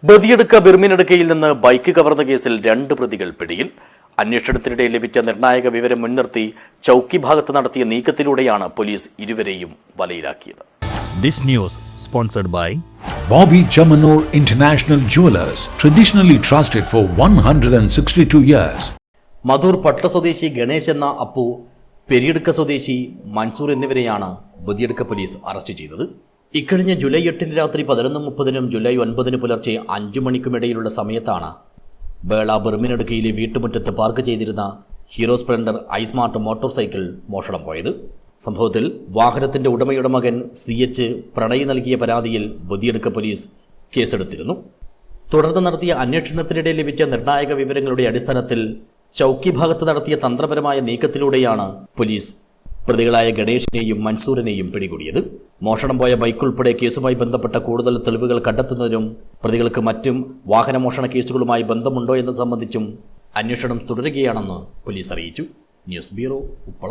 ബദിയടുക്ക ബിർമിനടുക്കയിൽ നിന്ന് ബൈക്ക് കവർന്ന കേസിൽ 2 പ്രതികൾ പിടിയിൽ. അന്വേഷണത്തിനിടെ ലഭിച്ച നിർണായക വിവരം മുൻനിർത്തി ചൌക്കി ഭാഗത്ത് നടത്തിയ നീക്കത്തിലൂടെയാണ് പോലീസ് ഇരുവരെയും വലയിലാക്കിയത്. This news sponsored by Bobby Chamanur International Jewelers, traditionally trusted for 162 years. Madhur Patla സ്വദേശി ഗണേശ് എന്ന അപ്പു, പെരിയടുക്ക സ്വദേശി മൻസൂർ എന്നിവരെയാണ് ബദിയടുക്ക പോലീസ് അറസ്റ്റ് ചെയ്തത്. ഇക്കഴിഞ്ഞ ജൂലൈ 8 രാത്രി 11:30 ജൂലൈ 9 പുലർച്ചെ 5 മണിക്കുമിടയിലുള്ള സമയത്താണ് ബേള ബിർമിനടുക്കയിലെ വീട്ടുമുറ്റത്ത് പാർക്ക് ചെയ്തിരുന്ന Hero Splendor iSmart motor cycle മോഷണം പോയത്. സംഭവത്തിൽ വാഹനത്തിന്റെ ഉടമയുടെ മകൻ CH പ്രണയ് നൽകിയ പരാതിയിൽ ബദിയടുക്ക പോലീസ് കേസെടുത്തിരുന്നു. തുടർന്ന് നടത്തിയ അന്വേഷണത്തിനിടെ ലഭിച്ച നിർണായക വിവരങ്ങളുടെ അടിസ്ഥാനത്തിൽ ചൌക്കി ഭാഗത്ത് നടത്തിയ തന്ത്രപരമായ നീക്കത്തിലൂടെയാണ് പോലീസ് പ്രതികളായ ഗണേഷിനെയും മൻസൂറിനെയും പിടികൂടിയത്. മോഷണം പോയ ബൈക്ക് ഉൾപ്പെടെ കേസുമായി ബന്ധപ്പെട്ട കൂടുതൽ തെളിവുകൾ കണ്ടെത്തുന്നതിനും പ്രതികൾക്ക് മറ്റും വാഹനമോഷണ കേസുകളുമായി ബന്ധമുണ്ടോ എന്നത് സംബന്ധിച്ചും അന്വേഷണം തുടരുകയാണെന്ന് പോലീസ് അറിയിച്ചു. News bureau, Uppala.